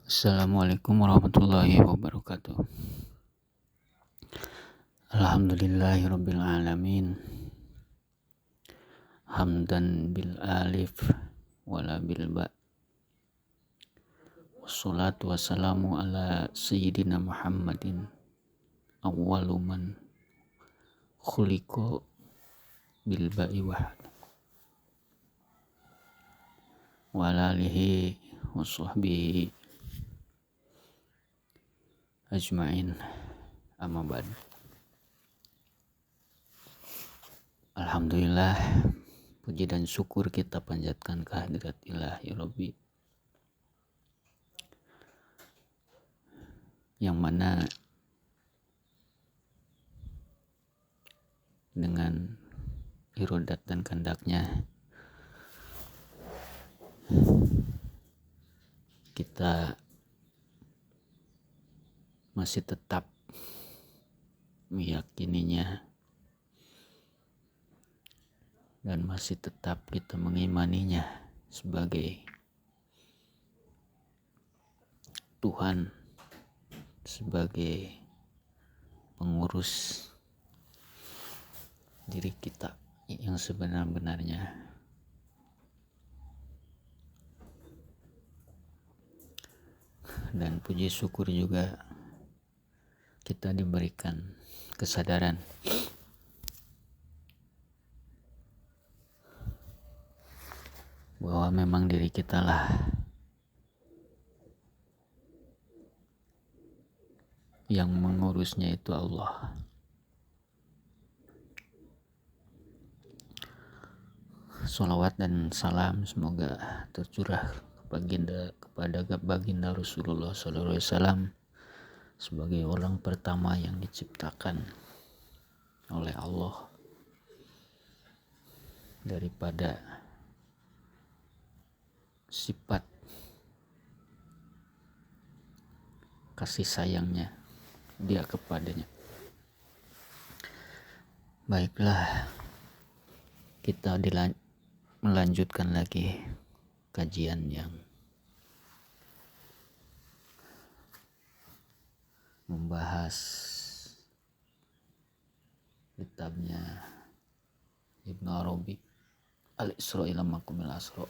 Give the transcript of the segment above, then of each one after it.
Assalamualaikum warahmatullahi wabarakatuh. Alhamdulillahirabbil alamin. Hamdan bil alif wala bil ba. Wassalatu wassalamu ala sayyidina Muhammadin awwalu man khuliqa bil ba'i wahad. Wa ala alihi wa sahbihi ajma'in, amma ba'd. Alhamdulillah, puji dan syukur kita panjatkan kehadirat Ilahi Rabbi, yang mana dengan irodat dan kehendaknya kita masih tetap meyakininya dan masih tetap kita mengimaninya sebagai Tuhan, sebagai pengurus diri kita yang sebenar-benarnya. Dan puji syukur juga kita diberikan kesadaran bahwa memang diri kita lah yang mengurusnya, itu Allah. Sholawat dan salam semoga tercurah kepada baginda Rasulullah SAW sebagai orang pertama yang diciptakan oleh Allah daripada sifat kasih sayangnya dia kepadanya. Baiklah, kita melanjutkan lagi kajian yang membahas kitabnya Ibnu Arabi Al-Isra ila Maqamil Asra.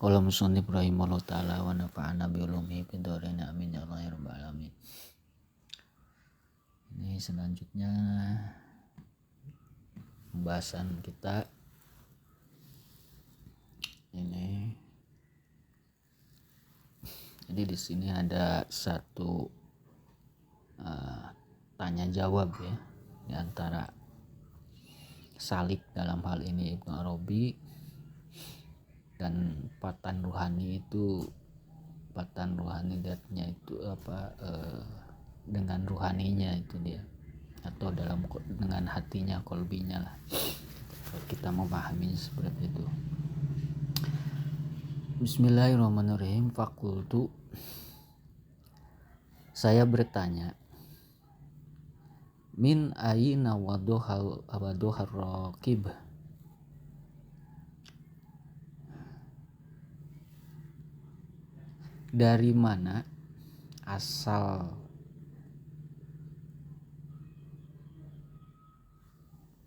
Qala musannif rahimahullah ta'ala wa nafa'ana bi ulumihi fid dharain amin ya rabbal alamin. Ini selanjutnya pembahasan kita ini. Jadi di sini ada satu tanya jawab ya, di antara Salik dalam hal ini Ibnu Arabi dan Patan Ruhani datnya itu dengan ruhaninya itu dia, atau dengan hatinya, kolbinya lah, kita memahami seperti itu. Bismillahirrahmanirrahim. Fakultu, saya bertanya, min ayina wadohar raqib, dari mana asal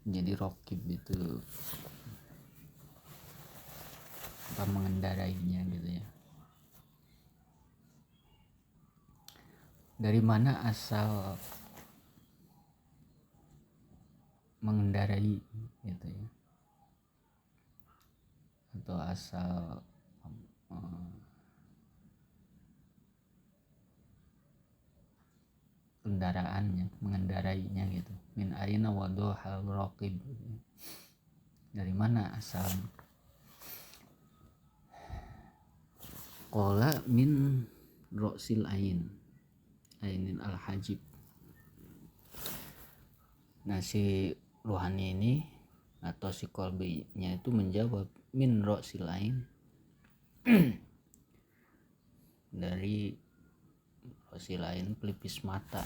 jadi raqib itu apa, mengendarainya gitu ya. Dari mana asal mengendarai gitu ya, atau asal kendaraannya, mengendarainya gitu. Min aina wadohal raqib, dari mana asal? Qala min ro'sil ainin al-hajib. Nah, si ruhani ini atau si kolbinya itu menjawab, min ro'sil ain, dari ro'sil ain, pelipis mata,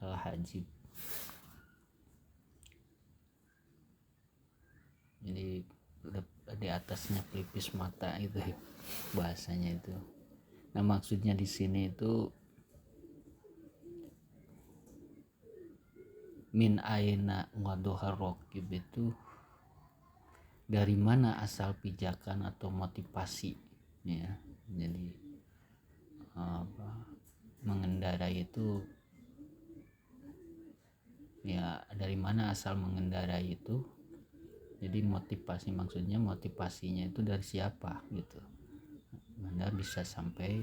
al-hajib. Jadi di atasnya pelipis mata itu bahasanya itu. Nah maksudnya di sini itu min aina ngadohar rokib itu dari mana asal pijakan atau motivasi ya. Jadi mengendarai itu ya, dari mana asal mengendarai itu. Jadi motivasi, maksudnya motivasinya itu dari siapa gitu. Anda bisa sampai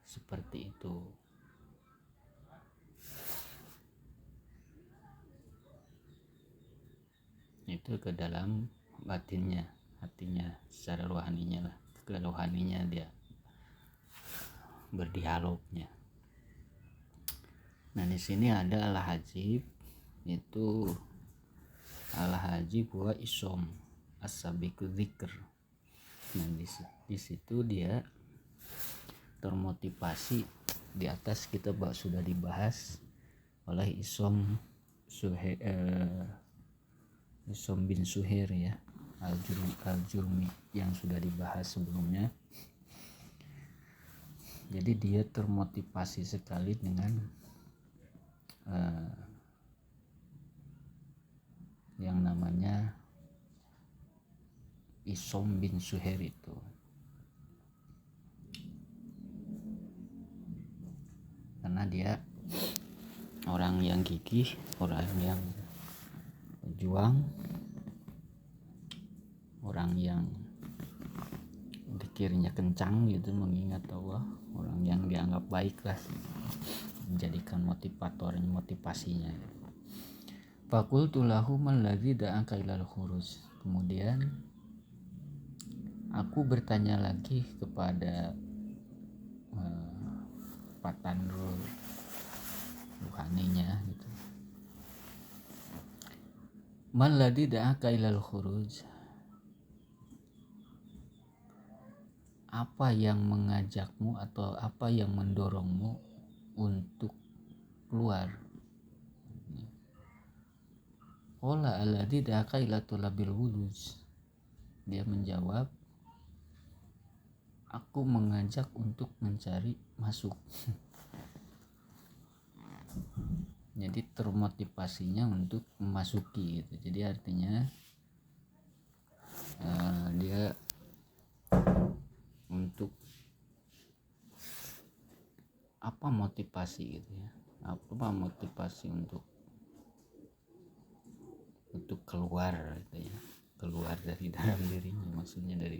seperti itu. Itu ke dalam batinnya, hatinya, secara rohaninya lah, ke rohaninya dia berdialognya. Nah di sini ada al-hajib, itu al-hajib wa isom as-sabiqu dzikr. Nah di situ dia termotivasi di atas kita sudah dibahas oleh Isom bin Suhair ya, al-Jurmi yang sudah dibahas sebelumnya. Jadi dia termotivasi sekali dengan yang namanya Isom bin Suhair itu. Karena dia orang yang gigih, orang yang berjuang, orang yang dikirnya kencang gitu mengingat Allah, orang yang dianggap baik lah, menjadikan motivasinya. Faqultu lahu man ladzi da'aka ilal khuruj. Kemudian aku bertanya lagi kepada patan ruhaninya gitu. Man ladzi da'aka ilal khuruj. Apa yang mengajakmu atau apa yang mendorongmu untuk keluar? Qala alladzi da'aka ila talabil wuluj. Dia menjawab, aku mengajak untuk mencari masuk. Jadi termotivasinya untuk memasuki gitu. Jadi artinya dia untuk apa motivasi gitu ya, apa motivasi untuk keluar gitu ya, keluar dari dalam dirinya, maksudnya dari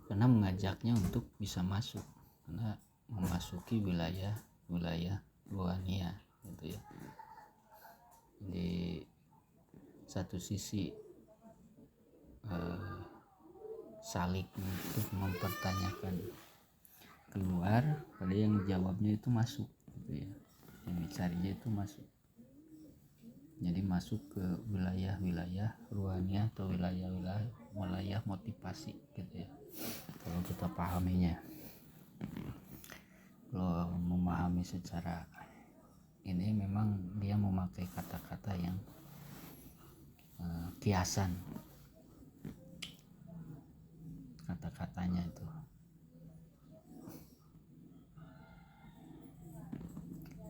karena mengajaknya untuk bisa masuk, karena memasuki wilayah ruhania gitu ya. Di satu sisi salik untuk mempertanyakan keluar, pada yang jawabnya itu masuk gitu ya, yang dicarinya itu masuk. Jadi masuk ke wilayah ruhania atau wilayah motivasi gitu ya, kalau kita pahaminya. Kalau memahami secara ini memang dia memakai kata-kata yang kiasan, kata-katanya itu.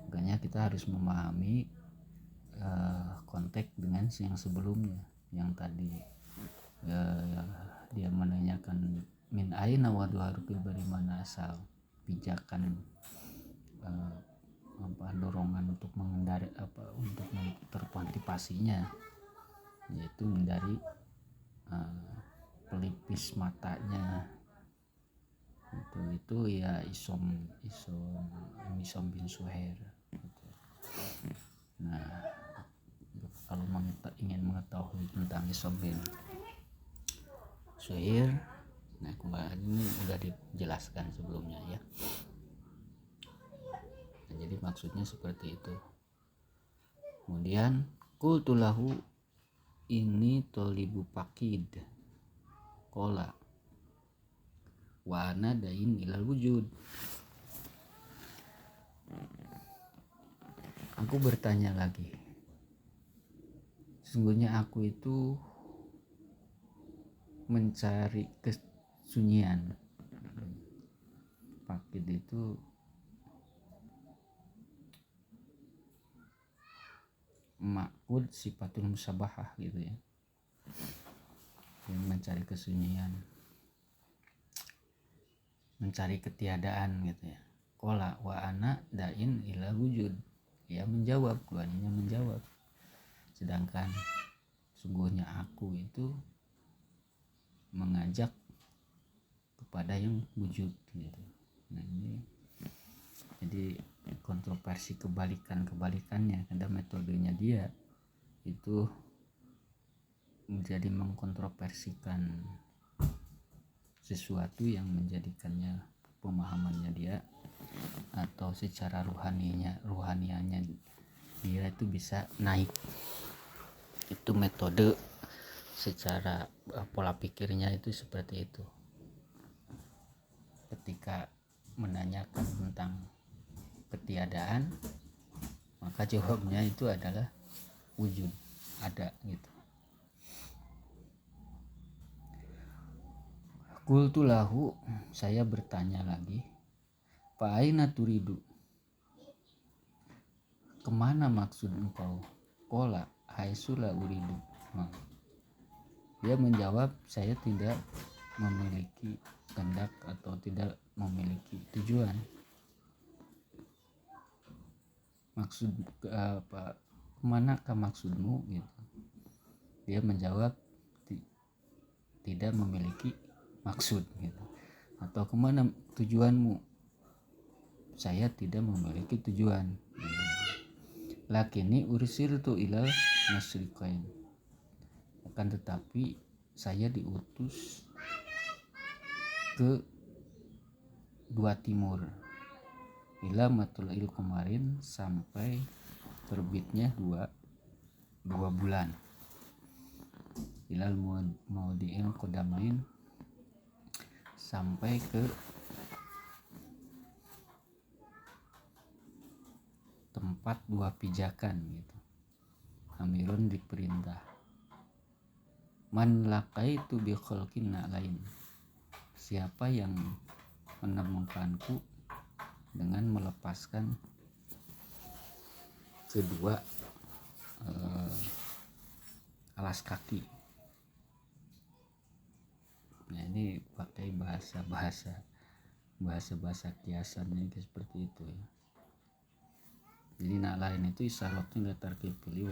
Makanya kita harus memahami konteks dengan yang sebelumnya, yang tadi dia menanyakan min aina waduharukil, dari mana asal pijakan dorongan untuk mengendari untuk termotivasinya, yaitu dari pelipis matanya itu ya Isom bin Suhair gitu. Nah kalau ingin mengetahui tentang Isom bin Suhair, nah kemarin ini udah dijelaskan sebelumnya ya. Nah, jadi maksudnya seperti itu. Kemudian qultu lahu ini tolibu pakid kola wa ana dain ilal wujud. Aku bertanya lagi, Sesungguhnya aku itu mencari kesunyian. Fakid itu makud sifatul musabahah gitu ya, yang mencari kesunyian, mencari ketiadaan gitu ya. Qala wa ana dain ila wujud, ya menjawab, keduanya menjawab. Sedangkan sungguhnya aku itu mengajak kepada yang wujud gitu. Nah ini jadi kontroversi kebalikannya, karena metodenya dia itu menjadi mengkontroversikan sesuatu yang menjadikannya pemahamannya dia atau secara ruhanianya dia itu bisa naik. Itu metode secara pola pikirnya itu seperti itu. Ketika menanyakan tentang ketiadaan, maka jawabnya itu adalah wujud, ada gitu. Qultu lahu, saya bertanya lagi, fa aina turidu, kemana maksud engkau? Qala haisula uridu. Dia menjawab, saya tidak memiliki kehendak atau tidak memiliki tujuan. Maksud apa? Kemanakah maksudmu? Gitu. Dia menjawab tidak memiliki maksud. Gitu. Atau kemana tujuanmu? Saya tidak memiliki tujuan. Gitu. Lakini ursiltu ilal masyriqain. Akan tetapi saya diutus ke dua timur, ila matulil kemarin, sampai terbitnya dua bulan, ilal maudi'il qadamain, sampai ke tempat dua pijakan gitu. Amirun diperintah, man laqaitu bi khalqin lain, siapa yang menemukanku dengan melepaskan kedua alas kaki. Nah ini pakai bahasa kiasannya seperti itu ya. Jadi lain itu isyaratnya la tarkib pilih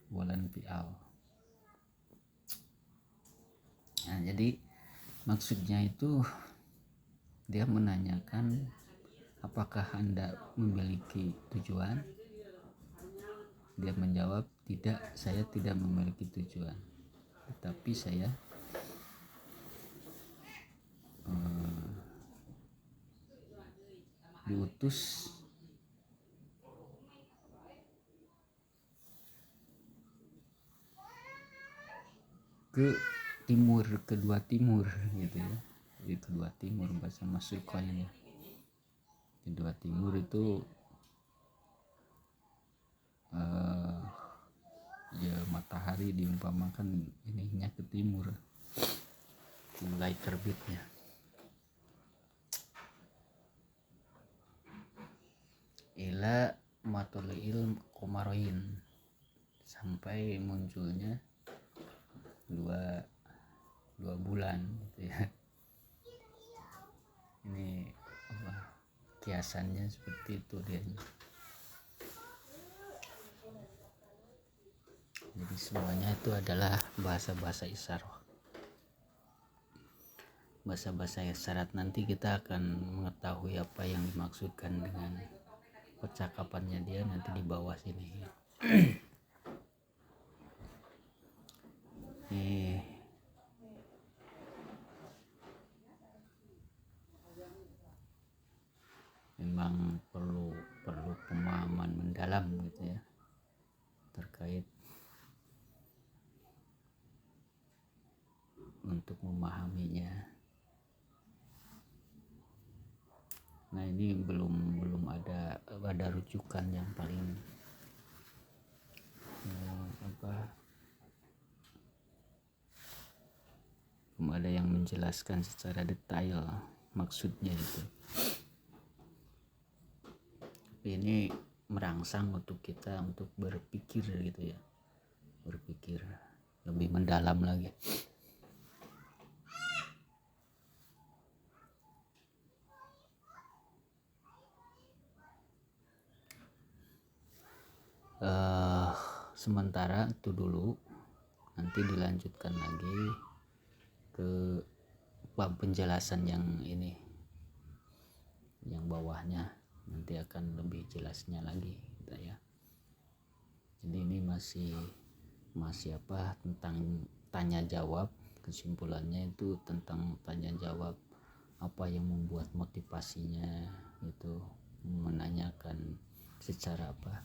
walan fi'al. Nah jadi maksudnya itu dia menanyakan apakah Anda memiliki tujuan? Dia menjawab, tidak, saya tidak memiliki tujuan, tetapi saya diutus ke timur, kedua timur gitu ya. Di kedua timur bahasa Masyriqain ya. Kedua timur itu ya matahari diumpamakan ininya ke timur, mulai terbitnya. Ila matulil komaroin, sampai munculnya dua bulan gitu ya. Ini apa, kiasannya seperti itu dia. Jadi semuanya itu adalah bahasa-bahasa isyarat. Bahasa-bahasa isyarat nanti kita akan mengetahui apa yang dimaksudkan dengan percakapannya dia nanti di bawah sini. Memang perlu pemahaman mendalam gitu ya terkait untuk memahaminya. Nah ini belum ada rujukan yang paling belum ada yang menjelaskan secara detail maksudnya itu. Tapi ini merangsang untuk kita untuk berpikir gitu ya, berpikir lebih mendalam lagi. Sementara itu dulu, nanti dilanjutkan lagi ke bab penjelasan yang ini, yang bawahnya nanti akan lebih jelasnya lagi gitu ya. Jadi ini masih apa, tentang tanya jawab. Kesimpulannya itu tentang tanya jawab, apa yang membuat motivasinya itu menanyakan secara apa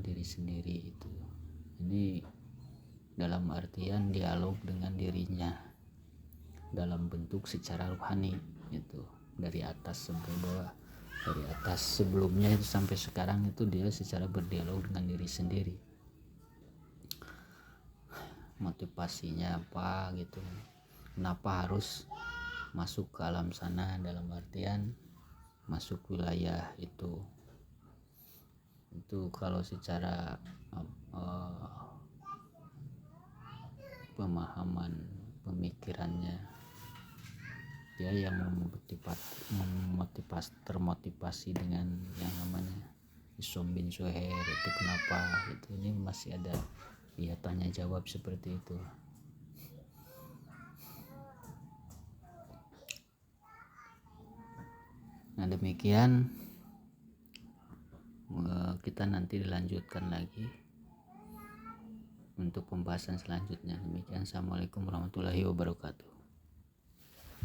diri sendiri itu. Ini dalam artian dialog dengan dirinya dalam bentuk secara rohani itu, dari atas sampai bawah, dari atas sebelumnya itu sampai sekarang itu dia secara berdialog dengan diri sendiri. Motivasinya apa gitu, kenapa harus masuk ke alam sana, dalam artian masuk wilayah itu kalau secara pemahaman pemikirannya dia yang termotivasi dengan yang namanya Isom bin Suhair itu. Kenapa itu, ini masih ada ya tanya jawab seperti itu. Nah demikian, kita nanti dilanjutkan lagi untuk pembahasan selanjutnya. Demikian, assalamualaikum warahmatullahi wabarakatuh.